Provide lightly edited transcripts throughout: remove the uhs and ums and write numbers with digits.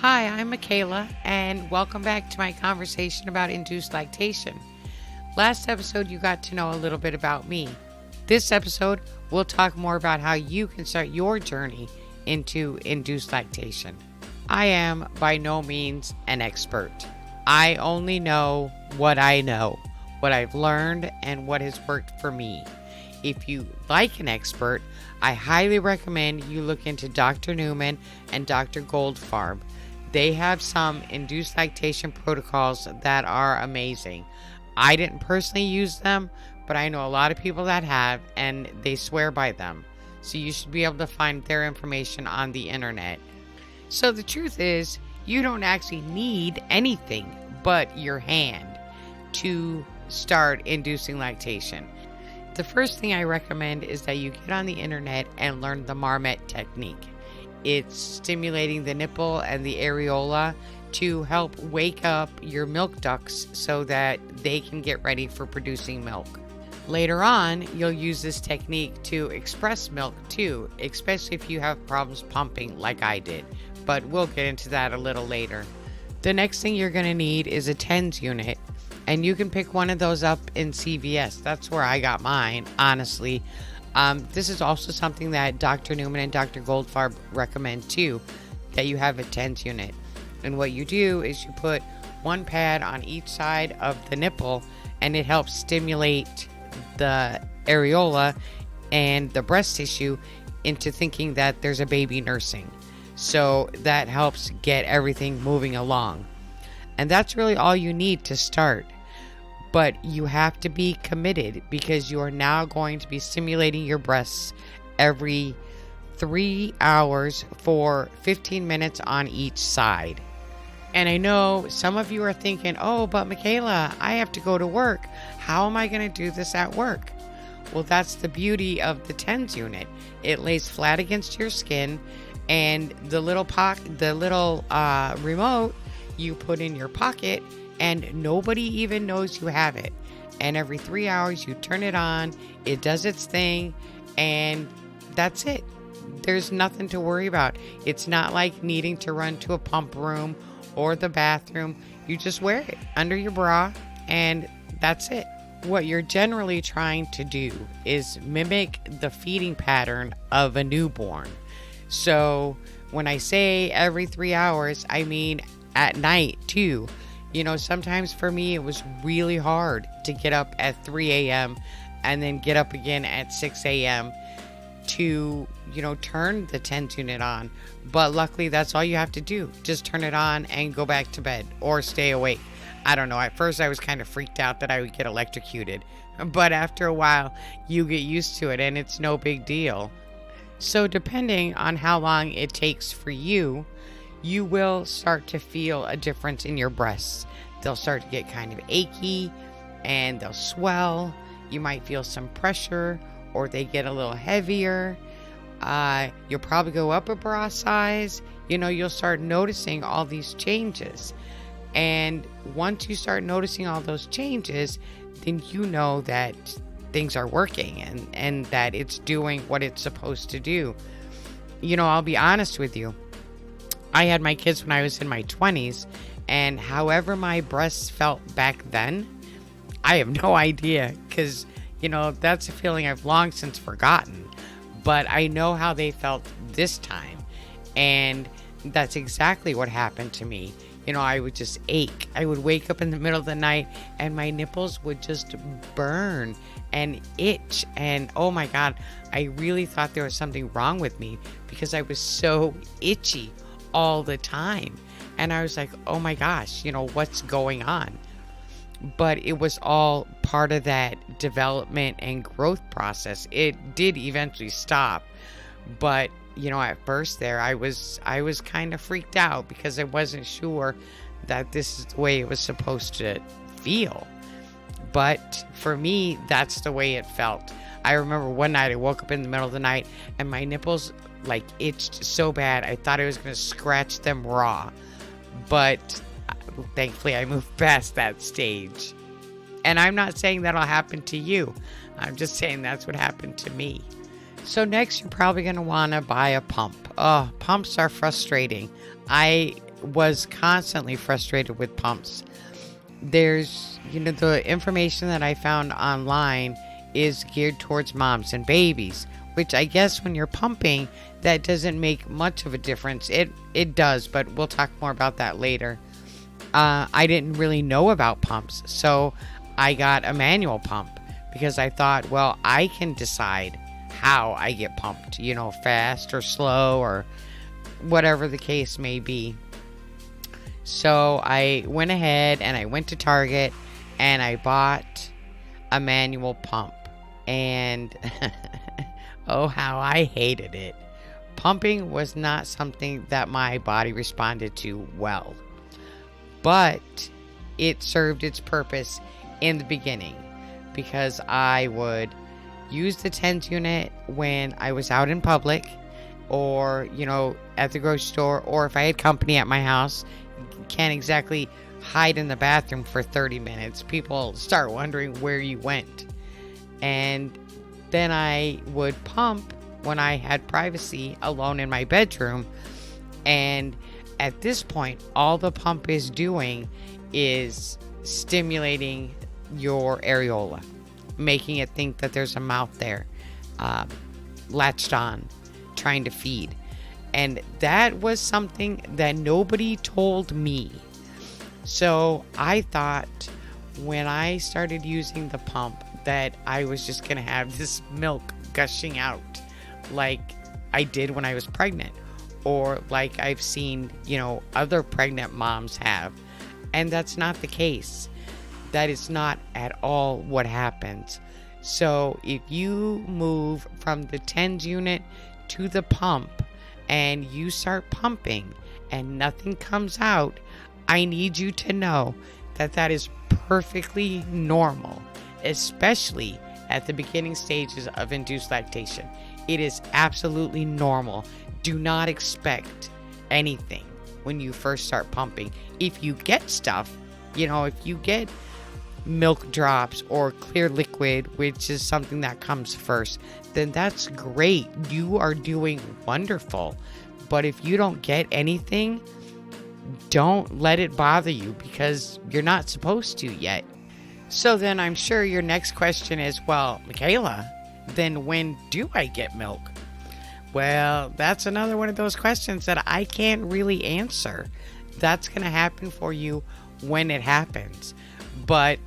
Hi, I'm Michaela, and welcome back to my conversation about induced lactation. Last episode, you got to know a little bit about me. This episode, we'll talk more about how you can start your journey into induced lactation. I am by no means an expert. I only know, what I've learned, and what has worked for me. If you like an expert, I highly recommend you look into Dr. Newman and Dr. Goldfarb. They have some induced lactation protocols that are amazing. I didn't personally use them, but I know a lot of people that have, and they swear by them. So you should be able to find their information on the internet. So the truth is, you don't actually need anything but your hand to start inducing lactation. The first thing I recommend is that you get on the internet and learn the Marmot technique. It's stimulating the nipple and the areola to help wake up your milk ducts so that they can get ready for producing milk. Later on, you'll use this technique to express milk too, especially if you have problems pumping like I did, but we'll get into that a little later. The next thing you're going to need is a TENS unit, and you can pick one of those up in CVS. That's where I got mine, honestly. This is also something that Dr. Newman and Dr. Goldfarb recommend too, that you have a TENS unit. And what you do is you put one pad on each side of the nipple, and it helps stimulate the areola and the breast tissue into thinking that there's a baby nursing. So that helps get everything moving along. And that's really all you need to start. But you have to be committed because you are now going to be stimulating your breasts every 3 hours for 15 minutes on each side. And I know some of you are thinking, oh, but Michaela, I have to go to work. How am I going to do this at work? Well, that's the beauty of the TENS unit. It lays flat against your skin, and the little remote you put in your pocket, and nobody even knows you have it. And every 3 hours you turn it on, it does its thing, and that's it. There's nothing to worry about. It's not like needing to run to a pump room or the bathroom. You just wear it under your bra, and that's it. What you're generally trying to do is mimic the feeding pattern of a newborn. So when I say every 3 hours, I mean at night too. You know, sometimes for me, it was really hard to get up at 3 a.m. and then get up again at 6 a.m. to, turn the TENS unit on. But luckily, that's all you have to do. Just turn it on and go back to bed or stay awake. I don't know. At first, I was kind of freaked out that I would get electrocuted. But after a while, you get used to it and it's no big deal. So depending on how long it takes for you, you will start to feel a difference in your breasts. They'll start to get kind of achy and they'll swell. You might feel some pressure or they get a little heavier. You'll probably go up a bra size. You'll start noticing all these changes. And once you start noticing all those changes, then you know that things are working and that it's doing what it's supposed to do. I'll be honest with you. I had my kids when I was in my 20s, and however my breasts felt back then, I have no idea because, that's a feeling I've long since forgotten. But I know how they felt this time, and that's exactly what happened to me. I would just ache. I would wake up in the middle of the night, and my nipples would just burn and itch, and oh my God, I really thought there was something wrong with me because I was so itchy all the time. And I was like, oh my gosh, what's going on? But it was all part of that development and growth process. It did eventually stop. But, at first there, I was kind of freaked out because I wasn't sure that this is the way it was supposed to feel. But for me, that's the way it felt. I remember one night I woke up in the middle of the night and my nipples itched so bad I thought I was going to scratch them raw. But thankfully I moved past that stage. And I'm not saying that'll happen to you. I'm just saying that's what happened to me. So next you're probably going to want to buy a pump. Oh, pumps are frustrating. I was constantly frustrated with pumps. There's, the information that I found online is geared towards moms and babies, which I guess when you're pumping, that doesn't make much of a difference. It does, but we'll talk more about that later. I didn't really know about pumps, so I got a manual pump because I thought, well, I can decide how I get pumped, fast or slow or whatever the case may be. So I went ahead and I went to Target and I bought a manual pump. And oh, how I hated it. Pumping was not something that my body responded to well. But it served its purpose in the beginning because I would use the TENS unit when I was out in public or, at the grocery store, or if I had company at my house. Can't exactly hide in the bathroom for 30 minutes. People start wondering where you went. And then I would pump when I had privacy alone in my bedroom. And at this point, all the pump is doing is stimulating your areola, making it think that there's a mouth there, latched on, trying to feed. And that was something that nobody told me. So I thought when I started using the pump that I was just going to have this milk gushing out like I did when I was pregnant, or like I've seen, other pregnant moms have. And that's not the case. That is not at all what happens. So if you move from the TENS unit to the pump and you start pumping and nothing comes out, I need you to know that that is perfectly normal, especially at the beginning stages of induced lactation. It is absolutely normal. Do not expect anything when you first start pumping. If you get stuff, if you get milk drops or clear liquid, which is something that comes first, then that's great. You are doing wonderful. But if you don't get anything, don't let it bother you because you're not supposed to yet. So then I'm sure your next question is, well, Michaela, then when do I get milk? Well, that's another one of those questions that I can't really answer. That's going to happen for you when it happens. But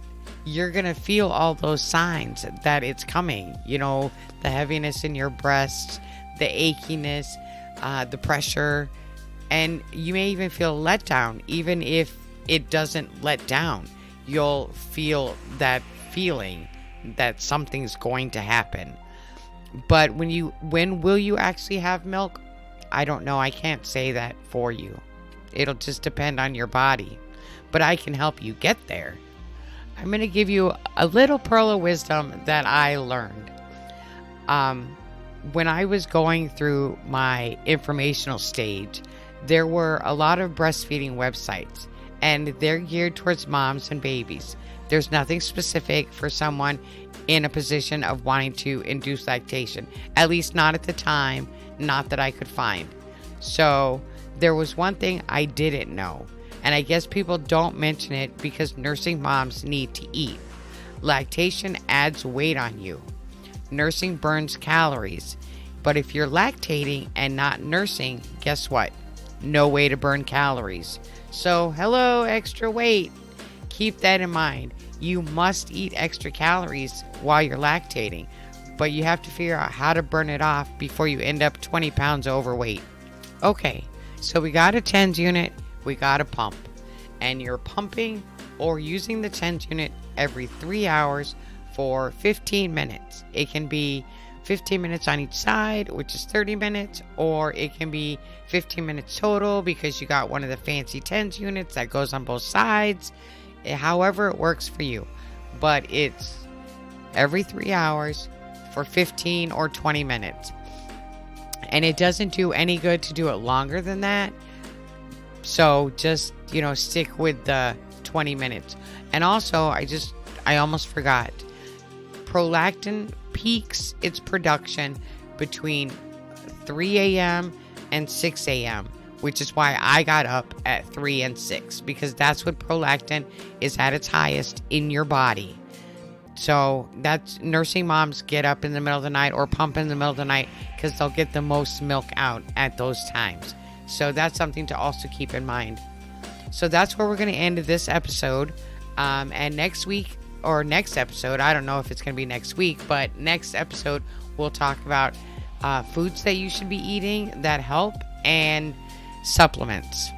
you're going to feel all those signs that it's coming. The heaviness in your breasts, the achiness, the pressure, and you may even feel let down. Even if it doesn't let down, you'll feel that feeling that something's going to happen. But when will you actually have milk? I don't know. I can't say that for you. It'll just depend on your body. But I can help you get there. I'm going to give you a little pearl of wisdom that I learned. When I was going through my informational stage, there were a lot of breastfeeding websites, and they're geared towards moms and babies. There's nothing specific for someone in a position of wanting to induce lactation, at least not at the time, not that I could find. So there was one thing I didn't know, and I guess people don't mention it because nursing moms need to eat. Lactation adds weight on you. Nursing burns calories, but if you're lactating and not nursing, guess what? No way to burn calories. So, hello, extra weight. Keep that in mind. You must eat extra calories while you're lactating, but you have to figure out how to burn it off before you end up 20 pounds overweight. Okay, so we got a TENS unit, we got a pump, and you're pumping or using the TENS unit every 3 hours for 15 minutes. It can be 15 minutes on each side, which is 30 minutes, or it can be 15 minutes total because you got one of the fancy TENS units that goes on both sides. However it works for you. But it's every 3 hours for 15 or 20 minutes. And it doesn't do any good to do it longer than that. So just, stick with the 20 minutes. And also, I almost forgot. Prolactin peaks its production between 3 a.m. and 6 a.m., which is why I got up at 3 and 6, because that's when prolactin is at its highest in your body. So that's nursing moms get up in the middle of the night or pump in the middle of the night because they'll get the most milk out at those times. So that's something to also keep in mind. So that's where we're going to end this episode. And next week or next episode, I don't know if it's going to be next week, but next episode, we'll talk about foods that you should be eating that help and supplements.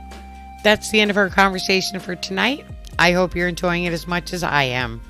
That's the end of our conversation for tonight. I hope you're enjoying it as much as I am.